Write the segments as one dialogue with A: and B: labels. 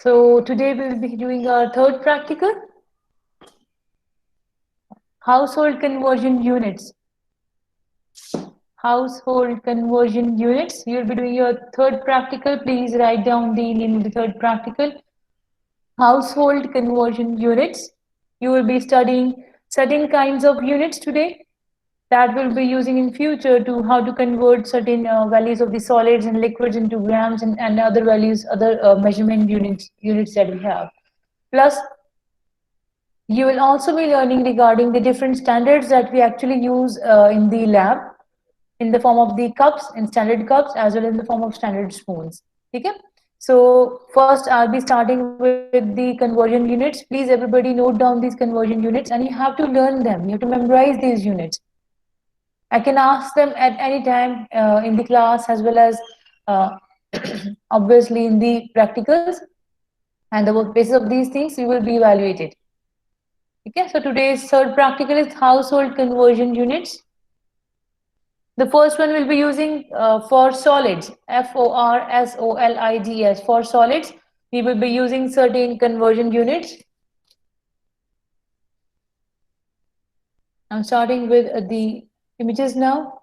A: So today we will be doing our third practical, household conversion units. Household conversion units. You will be doing your third practical. Please write down the name of the third practical. Household conversion units. You will be studying certain kinds of units today that we'll be using in future to how to convert certain values of the solids and liquids into grams and other values, other measurement units that we have. Plus, you will also be learning regarding the different standards that we actually use in the lab in the form of the cups, in standard cups, as well as in the form of standard spoons. Okay? So first I'll be starting with the conversion units. Please everybody note down these conversion units and you have to learn them. You have to memorize these units. I can ask them at any time in the class as well as uh, obviously in the practicals, and the basis of these things you will be evaluated. Okay, so today's third practical is household conversion units. The first one we'll be using for solids, FORSOLIDS. For solids, we will be using certain conversion units. I'm starting with the images now.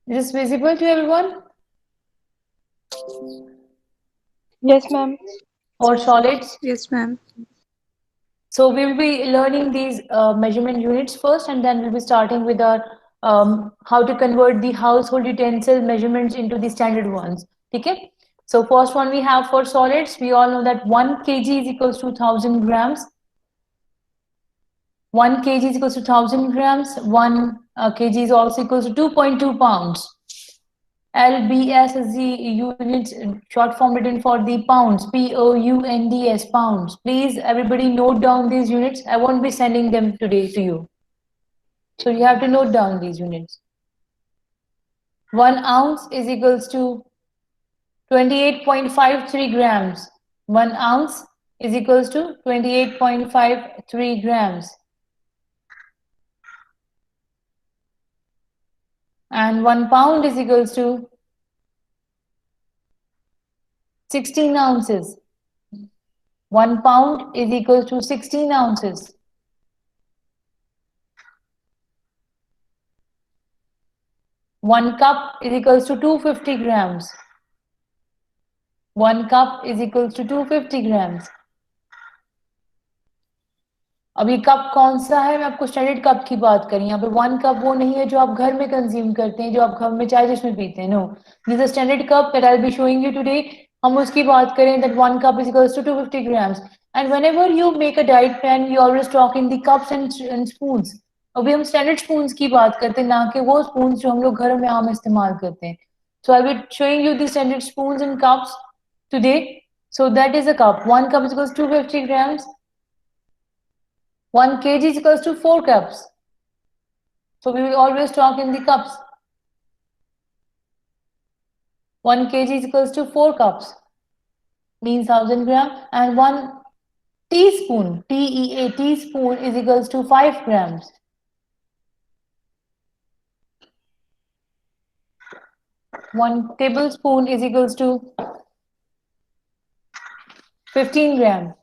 A: Is this visible to everyone?
B: Yes, ma'am.
A: For solids?
C: Yes, ma'am.
A: So we will be learning these measurement units first, and then we'll be starting with our how to convert the household utensil measurements into the standard ones. Okay. So first one we have for solids. We all know that 1 kg is equals to 1000 grams. 1 kg is equals to 1000 grams. 1 kg is also equals to 2.2 pounds. LBS is the unit short form written for the pounds, POUNDS, pounds. Please, everybody note down these units. I won't be sending them today to you. So you have to note down these units. 1 ounce is equals to 28.53 grams. 1 ounce is equals to 28.53 grams. And 1 pound is equals to 16 ounces. 1 pound is equal to 16 ounces. One cup is equals to 250 grams. 1 cup is equals to 250 grams. अब ये cup कौन सा है? मैं आपको standard cup की बात करी. यहाँ पे 1 कप वो नहीं है जो आप घर में कंज्यूम करते हैं, जो आप घर में चाय जिसमें पीते हैं. No, this is standard cup that I will be showing you today. हम उसकी बात करें that 1 cup is equals to 250 grams. And whenever you make a diet plan, you always talk in the cups and spoons. अभी हम standard spoons की बात करते हैं, ना कि वो स्पून्स जो हम लोग घर में आम इस्तेमाल करते हैं. So I'll be showing you the standard spoons and cups today. So that is a cup. 1 cup is equals to 250 grams. 1 kg is equals to 4 cups. So we will always talk in the cups. 1 kg is equals to 4 cups. Means 1000 gram. And 1 teaspoon, TEA, teaspoon is equals to 5 grams. 1 tablespoon is equals to 15 grams.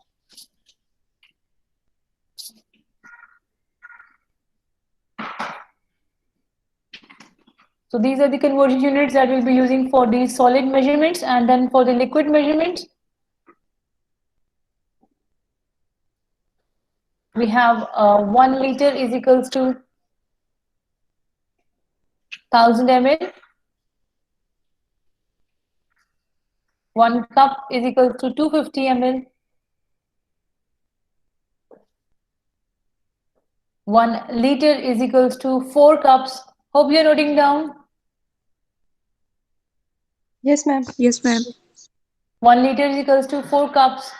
A: So these are the conversion units that we'll be using for the solid measurements, and then for the liquid measurements, we have 1 liter is equals to 1000 ml. 1 cup is equal to 250 ml. 1 liter is equals to 4 cups. Hope you're noting down.
B: Yes, ma'am.
C: Yes, ma'am.
A: 1 liter is equals to 4 cups.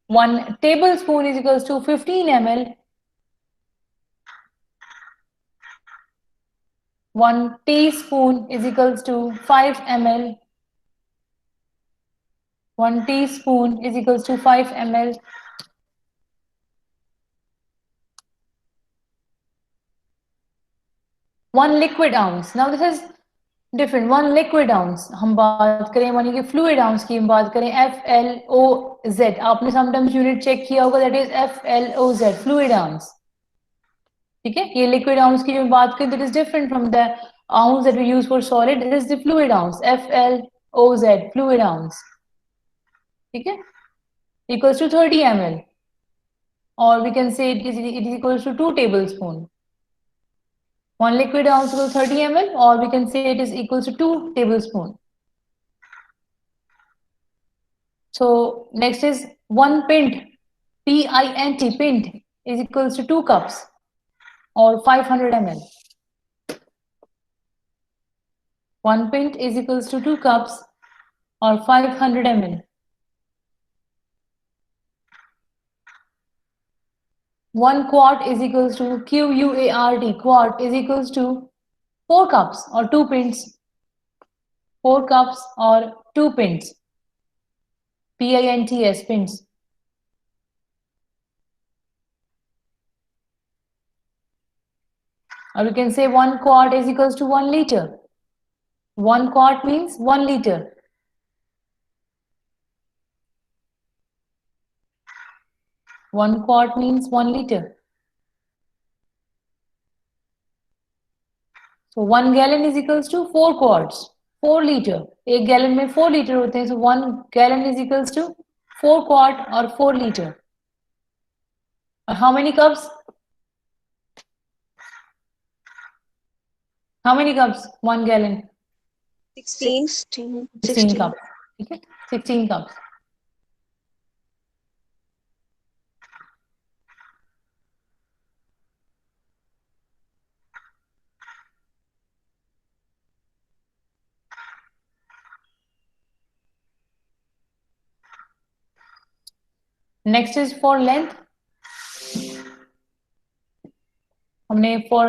A: 1 tablespoon is equals to 15 ml. 1 teaspoon is equals to 5 ml. 1 teaspoon is equals to 5 ml. 1 liquid ounce. Now this is different. 1 liquid ounce. हम बात करें यानी कि fluid ounce की हम बात करें FLOZ. आपने sometimes unit check किया होगा, that is FLOZ, fluid ounce. ठीक है, ये liquid ounce की जो बात करें, that is different from the ounce that we use for solid. This is the fluid ounce, FLOZ, fluid ounce. ठीक है, equals to 30 ml, or we can say it is equals to 2 tablespoons. 1 liquid ounce equals 30 ml, or we can say it is equals to 2 tablespoons. So next is 1 pint, PINT, pint is equals to 2 cups or 500 ml. 1 pint is equals to 2 cups or 500 ml. 1 quart is equals to QUART, quart is equals to 4 cups or 2 pints. 4 cups or 2 pints. PINTS, pints. Or we can say 1 quart is equals to 1 liter. 1 quart means 1 liter. One quart means 1 liter. So 1 gallon is equals to 4 quarts, 4 liter. एक gallon में 4 liter होते हैं, so 1 gallon is equals to 4 quart or 4 liter. How many cups? How many cups? 1 gallon.
C: 16.
A: 16 cups. Okay, 16 cups. Next is for length. हमने for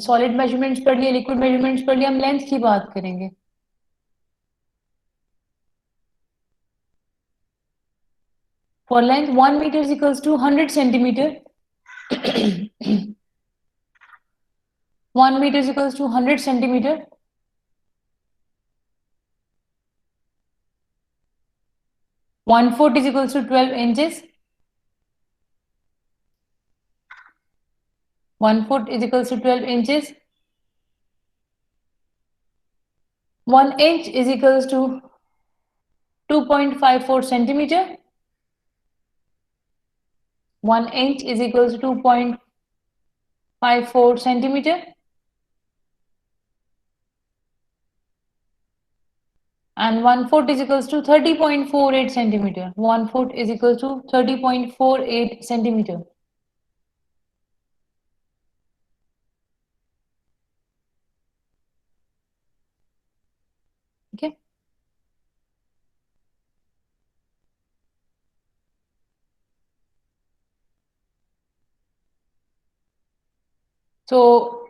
A: solid measurements पढ़ लिया, liquid measurements पढ़ लिया, हम length की बात करेंगे. For length, 1 meter is equals to 100 centimeter. 1 meter is equals to 100 centimeter. 1 foot is equals to 12 inches. 1 foot is equals to 12 inches. 1 inch is equals to 2.54 centimeter. 1 inch is equals to 2.54 centimeter. And 1 foot is equals to 30.48 centimeter. 1 foot is equals to 30.48 centimeter. Okay. So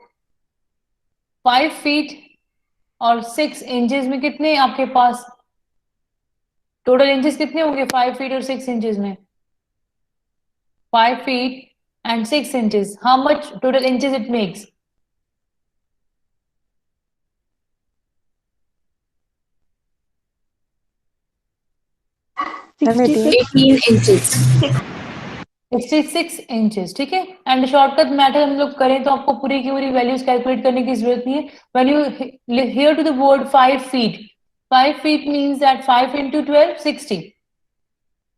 A: 5 feet और 6 inches में कितने आपके पास total inches कितने होंगे 5 feet और 6 inches में? 5 feet and 6 inches. How much total inches it makes?
C: 18 inches.
A: 66 inches. ठीक है. And शॉर्टकट मेथड हम लोग करें तो आपको पूरी की पूरी वैल्यूज कैलकुलेट करने की जरूरत नहीं है. When you hear to the word 5 feet, 5 feet means that 5 into 12, 60.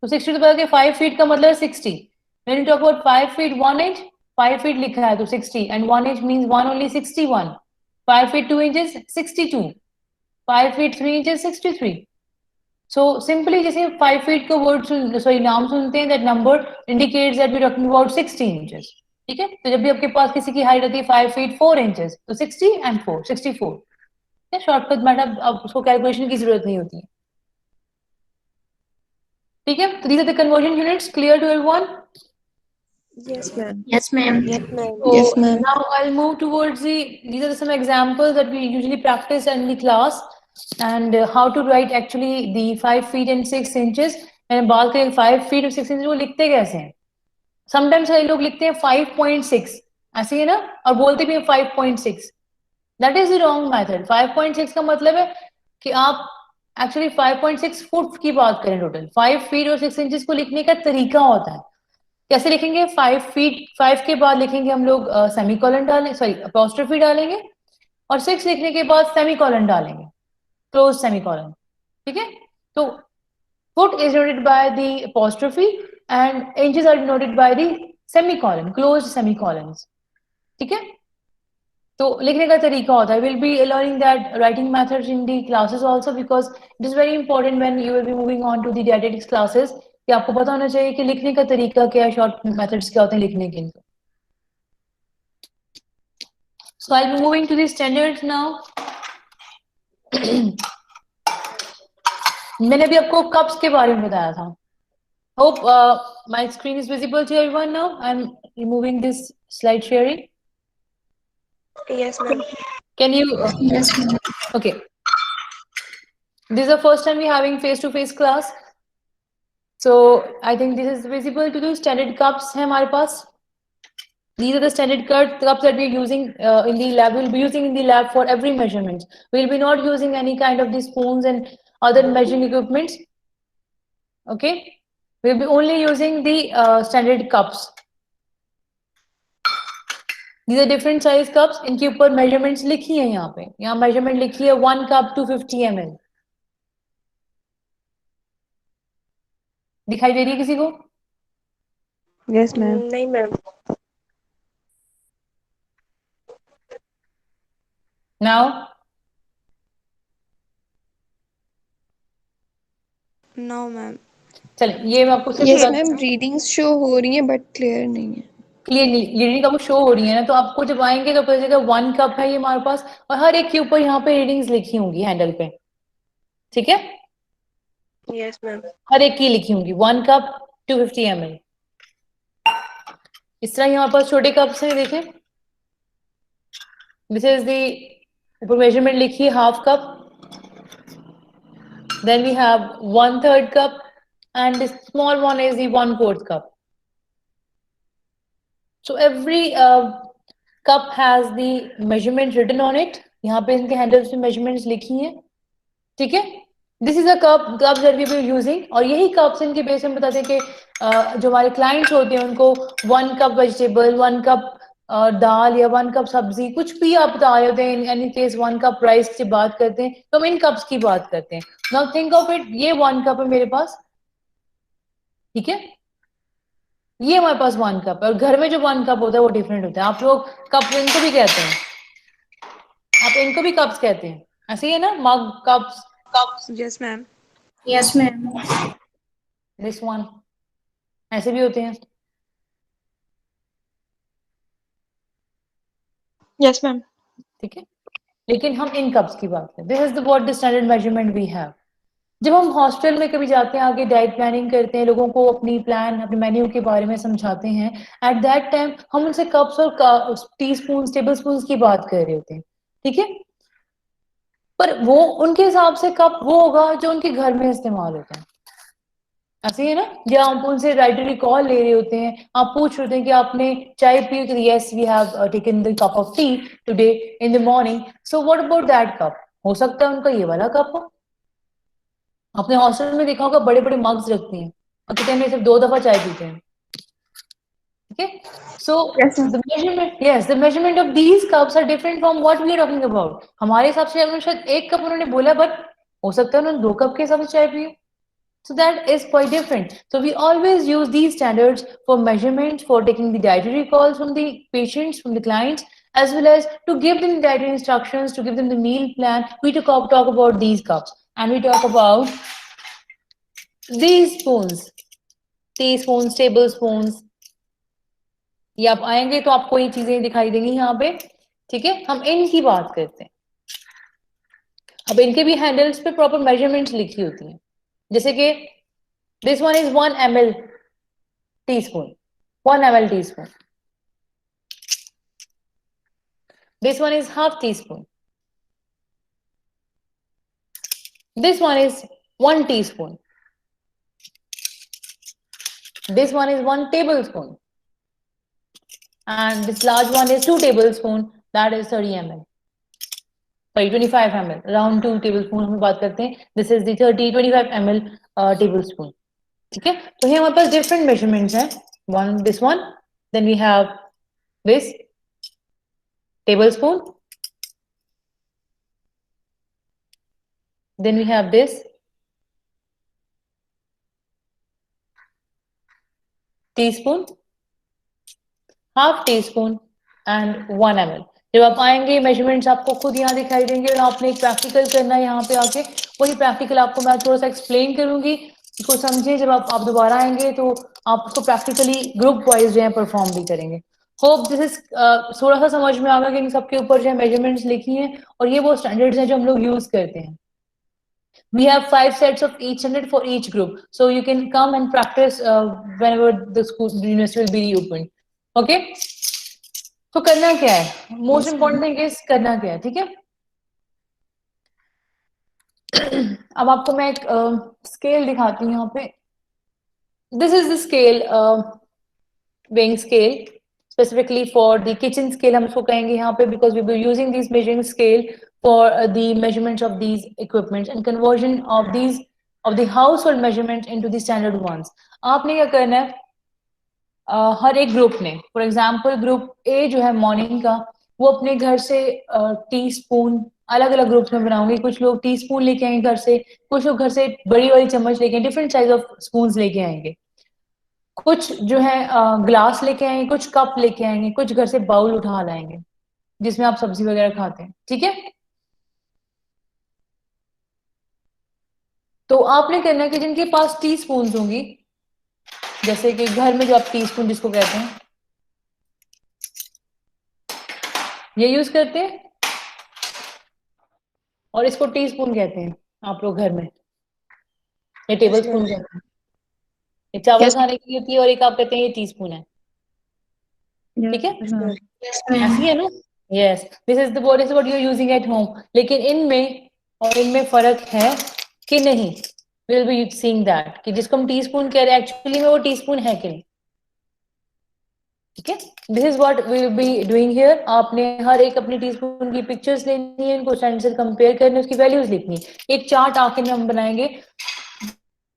A: तो 60 तो पता है 5 feet का मतलब 60. When you talk about 5 feet 1 inch, 5 feet लिखा है तो 60 and 1 inch means 1 only 61. 5 feet 2 inches 62. 5 feet 3 inches 63. So simply जैसे 5 feet का word sorry नाम सुनते हैं that number indicates that we're talking about 60 inches. ठीक है, तो जब भी आपके पास किसी की हाइट होती है 5 feet 4 inches तो 60 and 4 64. शॉर्टकट मैडम अब उसको कैलकुलेशन की जरूरत नहीं होती है. ठीक है, तो these are the conversion units. Clear to everyone?
C: Yes, ma'am.
D: Yes, ma'am.
C: Yes, ma'am.
A: So
B: Yes, ma'am.
A: now I'll move towards these are some examples that we usually practice in the class and how to write actually the 5 feet and 6 inches. मैंने बात करें 5 feet और 6 inches वो लिखते कैसे हैं? Sometimes कई लोग लिखते हैं 5.6 ऐसे ही ना और बोलते भी हैं 5.6. That is the wrong method. 5.6 का मतलब है कि आप एक्चुअली 5.6 फुट की बात करें टोटल. 5 फीट और 6 इंचेस को लिखने का तरीका होता है. कैसे लिखेंगे? 5 फीट 5 के बाद लिखेंगे हम लोग सेमीकोलन डालेंगे, सॉरी अपॉस्ट्रोफी डालेंगे और 6 लिखने के बाद सेमीकोलन डालेंगे, क्लोज सेमीकोलन. ठीक है, तो foot is denoted by the apostrophe and inches are denoted by the semicolon, close semicolons. ठीक है, तो लिखने का तरीका होता है. Will be learning that writing methods in the classes also because it is very important when you will be moving on to the dietetics classes कि आपको पता होना चाहिए कि लिखने का तरीका क्या है, शॉर्ट मेथड्स क्या होते हैं लिखने के. So I will be moving to the standards now. मैंने भी आपको कप्स के बारे में बताया था. Hope my screen is visible to everyone now. I am removing this slide sharing.
C: Yes, ma'am.
A: Can you
D: Yes, ma'am.
A: okay, this is the first time we're having face-to-face class, so I think this is visible to the standard cups है हमारे पास. These are the standard cups that we're using in the lab. We'll be using in the lab for every measurement. We'll be not using any kind of the spoons and other measuring equipments. Okay, we'll be only using the standard cups. These are different size cups. इनके ऊपर measurements लिखी है यहाँ पे. यहाँ measurement लिखी है 1 cup 250 ml. दिखाई दे रही है किसी को?
B: Yes, ma'am.
C: नहीं, ma'am.
A: Now
C: No, ma'am.
A: चलिए ये मैं आपको
B: Yes, ma'am. Readings show हो रही हैं but clear नहीं है.
A: क्लियरली रीडिंग आपको शो हो रही है ना, तो आपको जब आएंगे तो पता चलेगा 1 कप है ये हमारे पास और हर एक के ऊपर यहाँ पे रीडिंग्स लिखी होंगी हैंडल पे. ठीक है,
C: Yes, ma'am.
A: हर एक की लिखी होंगी 1 कप 250 ml. इस तरह हमारे पास छोटे कप्स हैं. देखें, दिस इज द ऊपर मेजरमेंट लिखी है half cup. Then we have 1/3 cup and the small one is the 1/4 cup. So every cup has the measurement written on it. यहाँ पे इनके हैंडल्स पे measurements लिखी हैं. ठीक है, this is a cup that we will using और यही कप्स इनके बेस में बताते हैं कि जो हमारे क्लाइंट्स होते हैं उनको 1 कप वेजिटेबल, 1 कप दाल या 1 कप सब्जी कुछ भी आप बता रहे होते हैं. In any case 1 cup rice की बात करते हैं तो हम इन कप्स की बात करते हैं. नाउ थिंक ऑफ इट, ये 1 कप है मेरे पास. ठीक है, ये हमारे पास 1 कप है और घर में जो 1 कप होता है वो डिफरेंट होता है. आप लोग कप इनको भी कहते हैं, आप इनको भी कप्स कहते हैं, ऐसे ही है ना, mug cups.
C: Yes, ma'am.
D: Yes, ma'am.
A: This one ऐसे भी होते हैं.
B: Yes, ma'am.
A: ठीक है, लेकिन हम इन कप्स की बात करें. This is the what the standard measurement we have. जब हम हॉस्टल में कभी जाते हैं, आगे डाइट प्लानिंग करते हैं, लोगों को अपनी प्लान अपने मेन्यू के बारे में समझाते हैं, एट दैट टाइम हम उनसे कप्स और टी स्पून टेबल स्पून की बात कर रहे होते हैं. ठीक है, पर वो उनके हिसाब से कप वो होगा जो उनके घर में इस्तेमाल होता है. ऐसे ही है ना, जब आप उनसे राइटरी कॉल ले रहे होते हैं, आप पूछ रहे होते हैं कि आपने चाय पी? तो yes we have taken the cup of tea today in the morning. So what about that cup? हो सकता है उनका ये वाला कप हो. अपने हॉस्टल में देखा होगा बड़े बड़े मग्स रखते हैं और किचन में सिर्फ 2 दफा चाय पीते हैं. ठीक है, सो
B: Yes, ma'am.
A: the measurement of these cups are different from what we are talking about. हमारे हिसाब से उन्होंने शायद 1 कप उन्होंने बोला, बट हो सकता है उन्होंने 2 कप के हिसाब से चाय P. So that is quite different. So we always use these standards for measurements, for taking the dietary calls from the patients, from the clients, as well as to give them dietary instructions, to give them the meal plan. We talk about these cups, and we talk about these spoons, teaspoons, tablespoons. ये आप आएंगे तो आपको ये चीजें दिखाई देंगी यहाँ पे, ठीक है? हम इनकी बात करते हैं। अब इनके भी हैंडल्स पे प्रॉपर मेजरमेंट्स लिखी होती हैं, जैसे कि this one is 1 ml teaspoon, 1 ml teaspoon. This one is half teaspoon. This one is 1 teaspoon. This one is 1 tablespoon. And this large one is 2 tablespoon. That is 30 ml. Sorry, 25 ml. Around 2 tablespoon हम बात करते हैं. This is the 25 ml tablespoon. ठीक है? तो ये हमारे पास different measurements हैं. This one. Then we have this tablespoon. Then we have this teaspoon, half teaspoon and 1 ml. जब आप आएंगे मेजरमेंट्स आपको खुद यहाँ दिखाई देंगे और आपने एक प्रैक्टिकल करना है यहाँ पे आके, वही प्रैक्टिकल आपको मैं थोड़ा सा एक्सप्लेन करूंगी, इसको समझिए। जब आप दोबारा आएंगे तो आप उसको प्रैक्टिकली ग्रुप वाइज जो है परफॉर्म भी करेंगे। होप दिस इज थोड़ा सा समझ में आ गया कि इन सबके ऊपर जो है मेजरमेंट्स लिखी हैं और ये वो स्टैंडर्ड्स हैं जो हम लोग यूज करते हैं। We have 5 sets of each standard for each group, so you can come and practice whenever the university will be reopened. Okay? तो करना क्या है? Most important thing is करना क्या है, ठीक है? अब आपको मैं एक स्केल दिखाती हूँ यहाँ पे. This is the scale, weighing scale, specifically for the kitchen scale हम इसको कहेंगे यहाँ पे, because we will be using this measuring scale for the measurements of these equipments and conversion of the household measurements into the standard ones. आपने क्या करना है? हर एक ग्रुप ने, फॉर एग्जाम्पल ग्रुप ए जो है मॉर्निंग का, वो अपने घर से टीस्पून अलग अलग ग्रुप्स में बनाओगे। कुछ लोग टीस्पून लेके आएंगे घर से, कुछ लोग घर से बड़ी वाली चम्मच लेके, डिफरेंट साइज ऑफ स्पून लेके आएंगे। कुछ जो है ग्लास लेके आएंगे, कुछ कप लेके आएंगे, कुछ घर से बाउल उठा लाएंगे जिसमें आप सब्जी वगैरह खाते हैं, ठीक है? तो आपने करना है कि जिनके पास टीस्पून होंगी, जैसे कि घर में जो आप टीस्पून जिसको कहते हैं ये यूज करते हैं, और इसको टीस्पून कहते हैं आप लोग घर में, ये टेबल स्पून कहते हैं। ये चावल खाने की होती है और एक आप कहते हैं ये टीस्पून है, ठीक है? ऐसी है ना? Yes, this is the what you are using at home. लेकिन इनमें और इनमें फर्क है कि नहीं, विल बी सीइंग दैट कि जिसको हम टीस्पून कह रहे हैं एक्चुअली में वो टीस्पून है कि नहीं, ठीक है? This is what we will be doing here. आपने हर एक अपनी टीस्पून की पिक्चर्स लेनी है, इनको स्टैंडर्ड से कंपेयर करने, उसकी वैल्यूज लिखनी है। एक चार्ट आखिर में हम बनाएंगे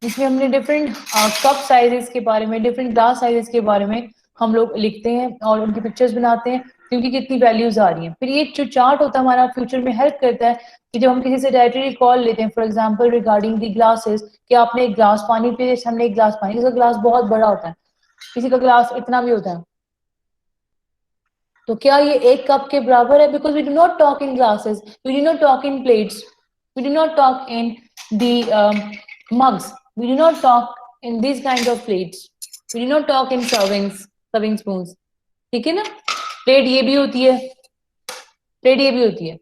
A: जिसमें हमने डिफरेंट कप साइजेस के बारे में, डिफरेंट ग्लास साइजेस के बारे में हम लोग लिखते हैं और उनकी पिक्चर्स बनाते हैं कि उनकी कितनी वैल्यूज आ रही हैं। फिर ये जो चार्ट होता है हमारा फ्यूचर में हेल्प करता है कि जब हम किसी से डायरेक्टली कॉल लेते हैं, for example regarding the glasses, कि आपने एक ग्लास पानी पिए, जैसे हमने एक ग्लास पानी, किसी का ग्लास बहुत बड़ा होता है, किसी का ग्लास इतना भी होता है, तो क्या ये एक कप के बराबर है? Because we do not talk in glasses, we do not talk in plates, we do not talk in the mugs, we do not talk in these kind of plates, we do not talk in serving spoons, ठीक है ना? Plate ये भी होती है, plate ये भी होती है,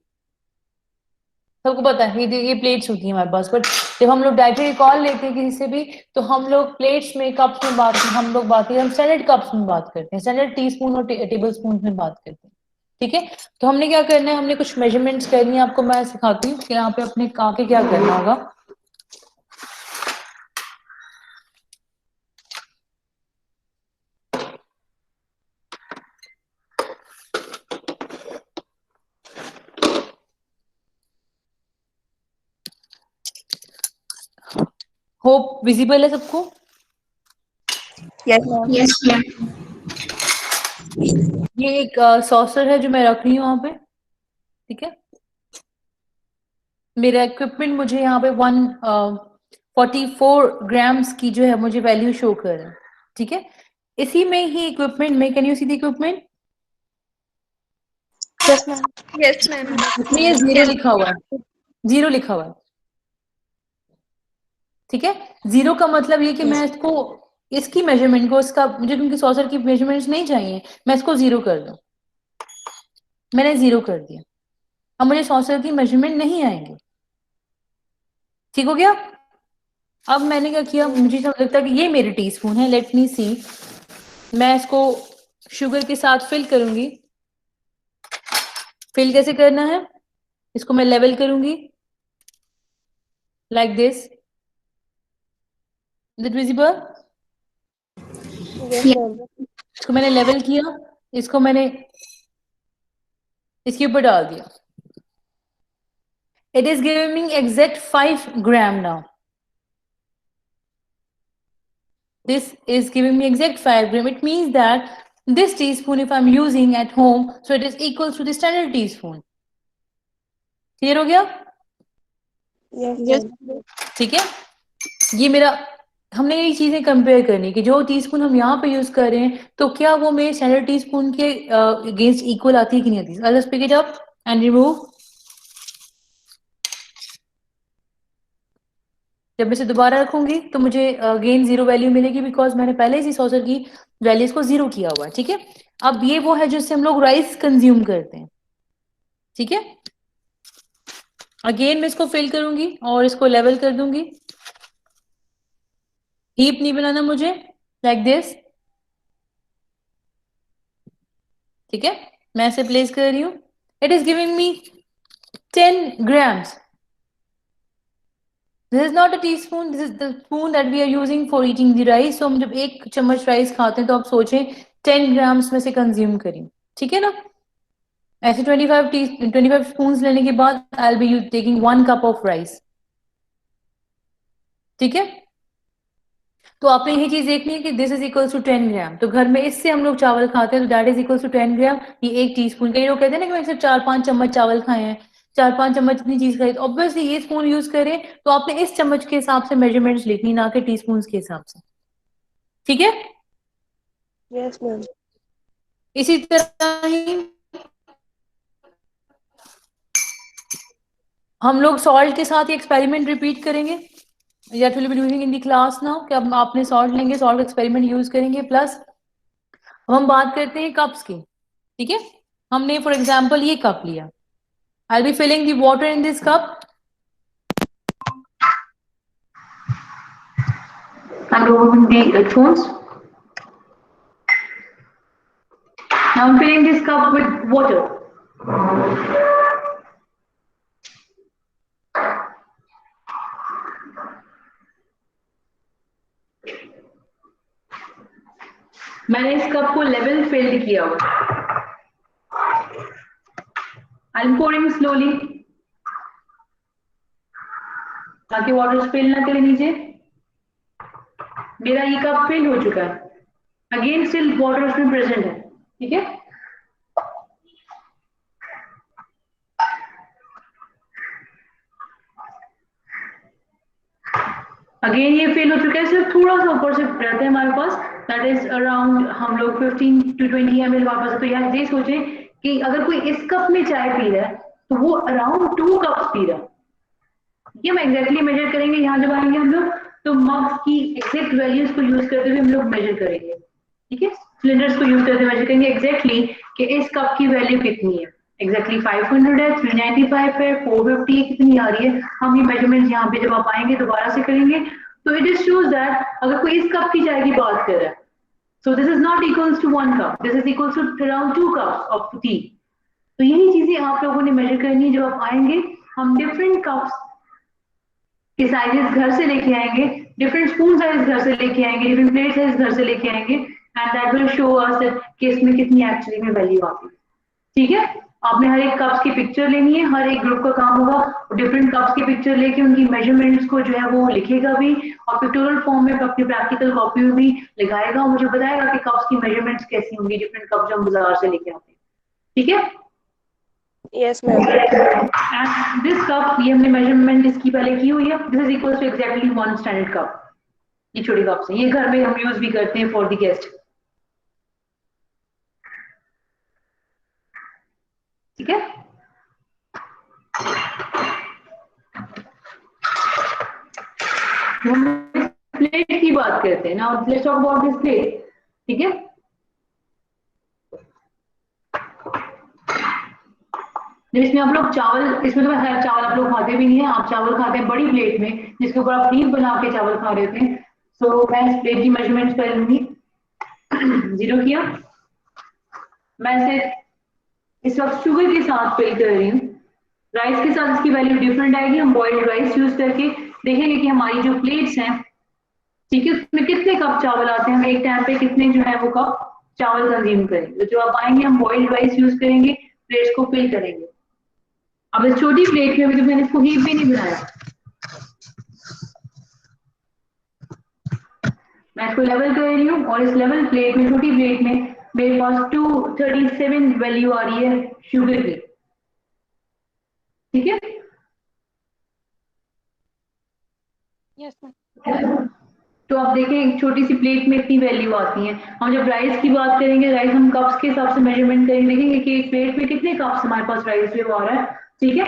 A: सबको पता है ये प्लेट्स होती है हमारे पास। बट जब हम लोग डायरेक्टली कॉल लेते हैं किसी से भी, तो हम लोग प्लेट्स में, कप्स में बात हम स्टैंडर्ड कप्स में बात करते हैं, स्टैंडर्ड टीस्पून और टेबल स्पून में बात करते हैं, ठीक है? तो हमने क्या करना है, हमने कुछ मेजरमेंट्स करनी है, आपको मैं सिखाती हूँ कि यहाँ पे अपने आके क्या करना होगा। होप विजिबल है सबको?
D: Yes, ma'am.
A: ये एक सॉसर है जो मैं रख रही हूँ यहाँ पे, ठीक है? मेरा इक्विपमेंट मुझे यहाँ पे 44 ग्राम्स की जो है मुझे वैल्यू शो कर रहा है, ठीक है। इसी में ही इक्विपमेंट में, can you see the equipment?
B: Yes ma'am.
C: Yes, ma'am.
A: इसमें ये जीरो लिखा हुआ है, जीरो लिखा हुआ है, ठीक है। जीरो का मतलब ये कि मैं इसको, इसकी मेजरमेंट को, इसका मुझे क्योंकि सॉसर की मेजरमेंट्स नहीं चाहिए, मैं इसको जीरो कर दूं। मैंने जीरो कर दिया, अब मुझे सॉसर की मेजरमेंट नहीं आएंगे, ठीक हो गया। अब मैंने क्या किया, मुझे सब लगता है कि ये मेरी टीस्पून है, लेट मी सी। मैं इसको शुगर के साथ फिल करूंगी। फिल कैसे करना है, इसको मैं लेवल करूंगी like this, is it visible?
C: Yes, ma'am.
A: इसको मैंने लेवल किया, इसको मैंने इसके ऊपर डाल दिया। It is giving me exact 5 gram now. This is giving me exact 5 gram. It means that this teaspoon, if I'm using at home, so it is equal to the standard teaspoon. Clear हो गया?
C: Yes,
B: yes
C: ma'am.
A: ठीक है, ये मेरा, हमने ये चीजें compare करनी कि जो टीस्पून हम यहाँ पे यूज कर रहे हैं तो क्या वो मेरे स्टैंडर्ड टीस्पून के अगेंस्ट इक्वल आती है कि नहीं आती। I'll just pick it up and remove. जब मैं इसे दोबारा रखूंगी तो मुझे अगेन जीरो वैल्यू मिलेगी, बिकॉज मैंने पहले ही सॉसर की वैल्यूज को जीरो किया हुआ है, ठीक है। अब ये वो है जिससे हम लोग राइस कंज्यूम करते हैं, ठीक है। अगेन मैं इसको फिल करूंगी और इसको लेवल कर दूंगी। हीप नहीं बनाना मुझे, लाइक दिस, ठीक है। मैं इसे प्लेस कर रही हूं। It is giving me 10 grams. This is not a teaspoon, this is the spoon that we are using for eating the rice. So हम जब एक चम्मच राइस खाते हैं तो आप सोचें 10 grams में से कंज्यूम करें, ठीक है ना। ऐसे 25 स्पून लेने के बाद आई will be taking 1 cup of rice, ठीक है। तो आपने यही चीज देखनी है कि दिस इज इक्वल्स टू 10 ग्राम। तो घर में इससे हम लोग चावल खाते हैं तो दैट इज इक्वल्स टू 10 ग्राम। ये एक टीस्पून, कई लोग कहते हैं ना कि मैं सिर्फ 4-5 चम्मच चावल खाए हैं, 4-5 चम्मच इतनी चीज खाई, तो ऑब्वियसली ये स्पून यूज करें तो आपने इस चम्मच के हिसाब से मेजरमेंट्स लिखनी, ना कि टीस्पून के हिसाब से, ठीक है।
C: Yes, ma'am.
A: इसी तरह ही हम लोग सॉल्ट के साथ एक्सपेरिमेंट रिपीट करेंगे, that will be doing in the class now, कि अब आपने सॉल्ट लेंगे, सॉल्ट एक्सपेरिमेंट यूज करेंगे। प्लस अब हम बात करते हैं कप्स की, ठीक है। हमने फॉर एग्जांपल ये कप लिया, I will be filling the water in this cup and removing the stones. Now I'm filling this cup with water. मैंने इस कप को लेवल फिल्ड किया हुआ। I'm pouring slowly ताकि वाटर स्पिल ना करे नीचे। मेरा ये कप फिल हो चुका है, अगेन स्टिल वाटर उसमें प्रेजेंट है, ठीक है। अगेन ये फिल हो चुका है, सिर्फ थोड़ा सा ऊपर से रहता है हमारे पास, दैट इज अराउंड हम लोग 15 to 20 ml हमारे पास। तो यार ये सोचें कि अगर कोई इस कप में चाय पी रहा है तो वो अराउंड 2 कप्स पी रहा है। ये हम एग्जैक्टली मेजर करेंगे, यहाँ जब आएंगे हम लोग तो मग्स की एग्जैक्ट वैल्यूज को यूज करते हुए हम लोग मेजर करेंगे, ठीक है। सिलेंडर्स को यूज करते हुए मेजर करेंगे एग्जैक्टली कि इस कप की वैल्यू कितनी है, एग्जैक्टली 500 है, 395 है, 450 है, कितनी आ रही है। हम ये मेजरमेंट यहाँ पे जब आप आएंगे दोबारा से करेंगे तो इट इज शोज दैट अगर कोई इस कप की चाय की बात कर रहा है, so this is not equals to 1 cup, this is equals to around 2 cups of tea. तो यही चीजें आप लोगों ने मेजर करनी है जब आप आएंगे। हम डिफरेंट कप्स के साइजेस घर से लेके आएंगे, डिफरेंट स्पून साइज घर से लेके आएंगे, डिफरेंट प्लेट साइज घर से लेके आएंगे, and that will show us कि इसमें कितनी एक्चुअली में वैल्यू आती है, ठीक है। आपने हर एक कप्स की पिक्चर लेनी है, हर एक ग्रुप का काम होगा डिफरेंट कप्स की पिक्चर लेके उनकी मेजरमेंट्स को जो है वो लिखेगा भी और पिक्टोरियल फॉर्म में अपनी प्रैक्टिकल कॉपी में भी लगाएगा, मुझे बताएगा कि कप्स की मेजरमेंट्स कैसी होंगी, डिफरेंट कप जो हम बाजार से लेके आते हैं, ठीक है।
C: Yes, ma'am.
A: And this cup, ये हमने मेजरमेंट इसकी पहले की हुई है, this is equal to exactly 1 standard cup. ये छोटी कप्स हैं, ये घर में हम यूज भी करते हैं फॉर द गेस्ट। ठीक है, हम प्लेट की बात करते हैं ना, let's talk about this plate. ठीक है, जिसमें आप लोग चावल, इसमें तो खैर चावल आप लोग खाते भी नहीं है, आप चावल खाते हैं बड़ी प्लेट में जिसके ऊपर आप नींव बना के चावल खा रहे थे। सो मैं इस प्लेट की मेजरमेंट कर लूंगी। 0 किया, मैं इसे इस वक्त शुगर के साथ फिल कर रही हूँ। राइस के साथ इसकी वैल्यू डिफरेंट आएगी। हम बॉइल्ड राइस यूज करके देखेंगे कि हमारी जो प्लेट्स हैं, ठीक है, उसमें कितने कप चावल आते हैं, हम एक टाइम पे कितने जो है वो कप चावल कंज्यूम करेंगे। तो जो आप आएंगे हम बॉइल्ड राइस यूज करेंगे, प्लेट्स को फिल करेंगे। अब इस छोटी प्लेट में, अभी तो मैंने इसको हीप भी नहीं बनाया, मैं इसको लेवल कर रही हूँ और इस लेवल प्लेट में, छोटी प्लेट में मेरे पास 237 वैल्यू आ रही है शुगर की। ठीक है,
B: यस मैम।
A: तो आप देखें एक छोटी सी प्लेट में इतनी वैल्यू आती है। हम जब राइस की बात करेंगे, राइस हम कप्स के हिसाब से मेजरमेंट करेंगे, देखेंगे कि एक प्लेट में कितने कप्स हमारे पास राइस में आ रहा है। ठीक है,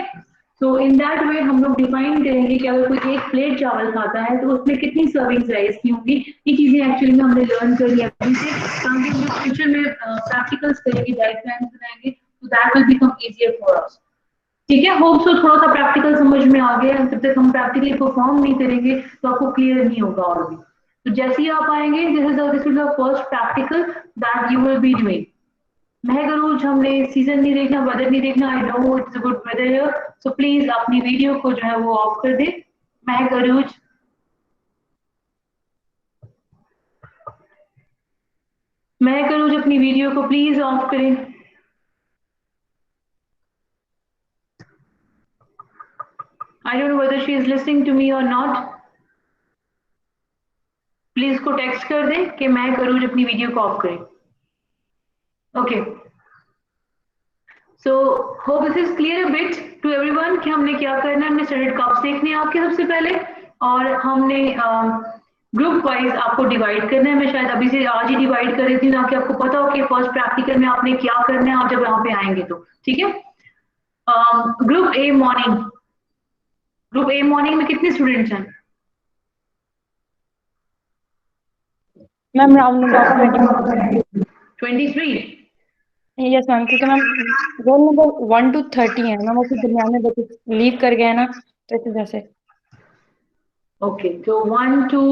A: सो इन दैट वे हम लोग डिफाइन करेंगे कि अगर कोई एक प्लेट चावल खाता है तो उसमें कितनी सर्विंग राइस की होंगी। ये चीजें एक्चुअली में हमने लर्न कर लिया अभी से, ताकि हम जब फ्यूचर में प्रैक्टिकल्स करेंगे, डायग्राम्स बनाएंगे, तो that will become easier for us. ठीक है, होप सो थोड़ा सा प्रैक्टिकल समझ में आ गया। जब तक हम प्रैक्टिकली परफॉर्म नहीं करेंगे तो आपको क्लियर नहीं होगा। और भी तो जैसे ही आप आएंगे, this is the first practical that you will be doing. Mahak Arooj, हमने सीजन नहीं देखना, वेदर नहीं देखना। I know it's a good weather here, so please अपनी वीडियो को जो है वो ऑफ कर दे। महक अरूज, महक अरूज अपनी वीडियो को प्लीज ऑफ करें। I don't know whether she is listening to me और नॉट। प्लीज इसको टेक्स्ट कर दें कि महक अरूज अपनी वीडियो को ऑफ करें। Okay, so hope this is clear a bit to everyone कि हमने क्या करना है। हमने स्टैंडर्ड कप्स देखने हैं आपके सबसे पहले, और हमने ग्रुप वाइज आपको डिवाइड करना है। मैं शायद अभी से आज ही डिवाइड कर रही थी, ना कि आपको पता हो कि फर्स्ट प्रैक्टिकल में आपने क्या करना है आप जब यहाँ पे आएंगे तो। ठीक है, group A morning, group A morning में कितने स्टूडेंट्स हैं?
E: Ma'am round number
A: 23।
E: Yes ma'am, क्योंकि मैम रोल नंबर 1 to 30 है मैम, उसके दरमियान में बच्चे लीव कर गए ना, तो इस वजह से।
A: ओके, तो 1 to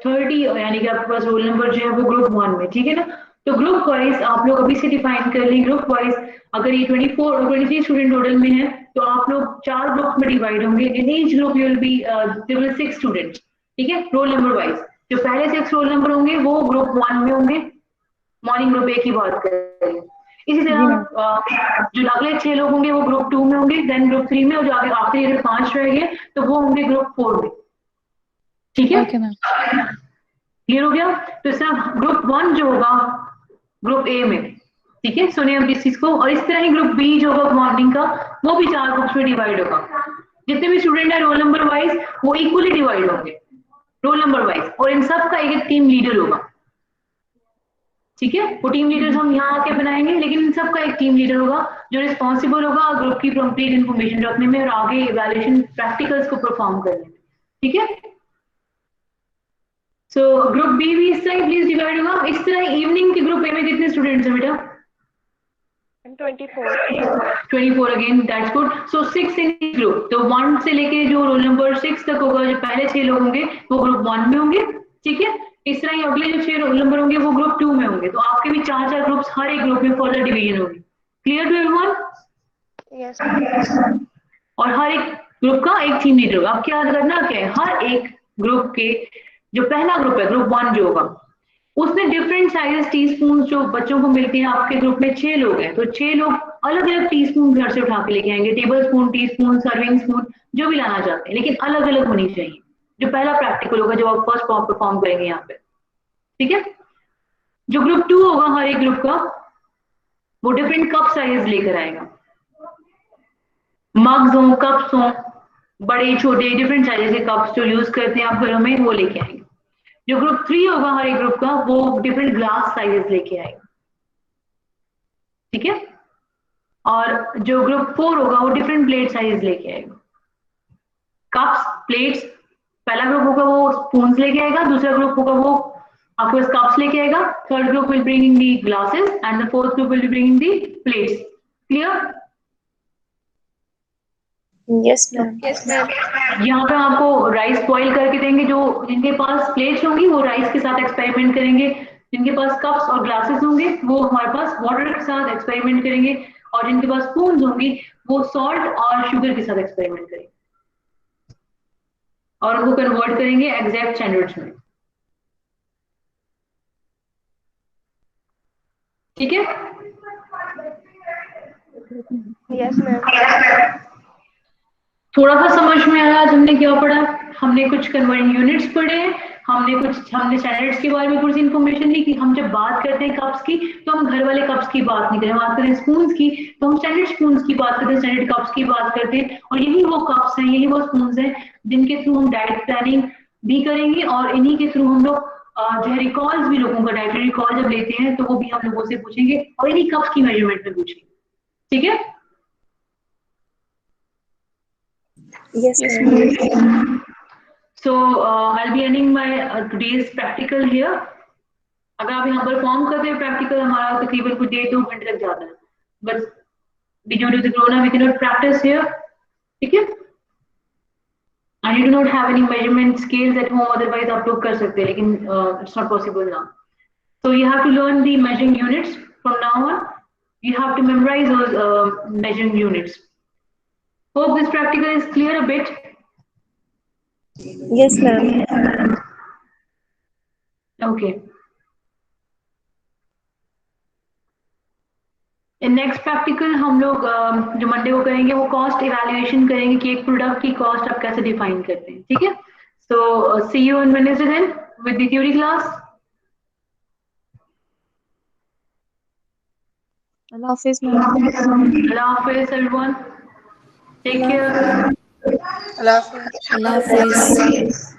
A: 30, यानी कि आपके पास रोल नंबर जो है वो ग्रुप 1 में। ठीक है ना, तो ग्रुप वाइज आप लोग अभी से डिफाइन कर लें। ग्रुप वाइज अगर ये 24 और 23 स्टूडेंट टोटल में है, तो आप लोग 4 ग्रुप में डिवाइड होंगे। In each group you will be there will 6 students. ठीक है, रोल नंबर वाइज जो पहले 6 रोल नंबर होंगे वो ग्रुप 1 में होंगे। मॉर्निंग ग्रुप ए की बात करें। इसी
E: जी
A: तरह
E: मैम।
A: जो अगले 6 लोग होंगे वो ग्रुप 2 में होंगे, देन ग्रुप 3 में, और जो आगे आखिरी अगर 5 रह गए तो वो होंगे ग्रुप 4 में। ठीक है,
E: ओके मैम।
A: क्लियर हो गया? तो इस तरह ग्रुप 1 जो होगा ग्रुप ए में, ठीक है, सुनिए अब इस चीज को। और इस तरह ही ग्रुप बी जो होगा मॉर्निंग का, वो भी 4 ग्रुप्स में डिवाइड होगा। जितने भी स्टूडेंट है रोल नंबर वाइज वो इक्वली डिवाइड होंगे रोल नंबर वाइज, और इन सब का एक टीम लीडर होगा। ठीक है, वो टीम लीडर्स हम यहाँ आके बनाएंगे, लेकिन इन सब का एक टीम लीडर होगा जो रिस्पॉन्सिबल होगा ग्रुप की कंप्लीट इन्फॉर्मेशन रखने में और आगे इवैल्यूएशन प्रैक्टिकल्स को परफॉर्म करने में। ठीक है, सो ग्रुप बी भी इस तरह प्लीज डिवाइड होगा। इस तरह इवनिंग के ग्रुप ए में कितने स्टूडेंट्स हैं बेटा?
C: 24।
A: 24 again, that's good. So 6 in group, तो 1 से लेके जो रोल नंबर 6 तक होगा, जो पहले 6 लोग होंगे वो ग्रुप 1 में होंगे। ठीक है, इस तरह ही अगले जो 6 रोल नंबर होंगे वो ग्रुप 2 में होंगे। तो आपके भी 4 ग्रुप्स, हर एक ग्रुप में फर्दर डिवीजन होगी। Clear to everyone?
C: Yes, ma'am.
A: और हर एक ग्रुप का एक टीम लीडर होगा। अब क्या करना क्या है, हर एक ग्रुप के जो पहला ग्रुप है ग्रुप 1 जो होगा, उसमें डिफरेंट साइज टी स्पून जो बच्चों को मिलती हैं। आपके ग्रुप में 6 लोग हैं, तो 6 लोग अलग अलग टी स्पून घर से उठा के लेके आएंगे। Table spoon, tea spoon, serving spoon, जो भी लाना चाहते हैं, लेकिन अलग अलग होनी चाहिए। जो पहला प्रैक्टिकल होगा, जो आप फर्स्ट परफॉर्म करेंगे यहाँ पे। ठीक है, जो ग्रुप 2 होगा हर एक ग्रुप का, वो डिफरेंट कप साइज लेकर आएगा। मग्स हों, कप्स हों, बड़े छोटे डिफरेंट साइजेस के कप्स जो यूज करते हैं आप घरों में, वो लेके आएंगे। जो ग्रुप 3 होगा हर एक ग्रुप का, वो डिफरेंट ग्लास साइजेस लेके आएगा, ठीक है। और जो ग्रुप 4 होगा वो डिफरेंट प्लेट साइज लेके आएगा। कप्स, प्लेट्स, पहला ग्रुप होगा वो स्पून्स लेके आएगा, दूसरा ग्रुप होगा वो आपके पास कप्स लेके आएगा, third group will bring in the glasses and the fourth group will bring in the plates. Clear?
C: Yes, ma'am. Yes, ma'am.
A: यहाँ पे आपको राइस बॉईल करके देंगे, जो जिनके पास प्लेट्स होंगी वो राइस के साथ एक्सपेरिमेंट करेंगे, जिनके पास कप्स और ग्लासेस होंगे वो हमारे पास वाटर के साथ एक्सपेरिमेंट करेंगे, और जिनके पास स्पून्स होंगी वो सॉल्ट और शुगर के साथ एक्सपेरिमेंट करेंगे और उनको कन्वर्ट करेंगे एग्जैक्ट स्टैंडर्ड्स में। ठीक है?
C: Yes, ma'am.
A: थोड़ा सा समझ में आया आज हमने क्या पढ़ा? हमने कुछ कन्वर्टिंग यूनिट्स पढ़े, हमने स्टैंडर्ड्स के बारे में थोड़ी सी इन्फॉर्मेशन ली कि हम जब बात करते हैं कप्स की तो हम घर वाले कप्स की बात नहीं करें, बात करें स्पून्स की तो हम स्टैंडर्ड स्पून्स की बात करते हैं, स्टैंडर्ड कप्स की बात करते हैं, और यही वो कप्स हैं, यही वो स्पून्स हैं जिनके थ्रू हम डाइट प्लानिंग भी करेंगे, और इन्हीं के थ्रू हम लोग जो है रिकॉल्स भी लोगों का डाइटरी रिकॉल जब लेते हैं तो वो भी हम लोगों से पूछेंगे और इन्हीं कप्स की मेजरमेंट में पूछेंगे। ठीक है?
C: Yes, ma'am.
A: So I'll be ending my today's practical here. अगर आप यहाँ पर फॉर्म करते हैं प्रैक्टिकल, हमारा तकरीबन कुछ 1-2 घंटे लग जाता है, but due to the corona we cannot practice here. ठीक है? And you do not have any measurement scales at home, otherwise आप लोग कर सकते हैं, लेकिन it's not possible now. So you have to learn the measuring units from now on. You have to memorize those measuring units. Hope this practical is clear a bit.
C: Yes, ma'am.
A: Okay. Next practical हम लोग जो Monday को करेंगे वो cost evaluation करेंगे कि एक product की कॉस्ट आप कैसे डिफाइन करते हैं। ठीक है? So see you on Wednesday then with the theory class.
C: Allah Hafiz, ma'am.
A: अल्लाह हाफिज everyone, take care.
C: Allah Hafiz. Allah Hafiz.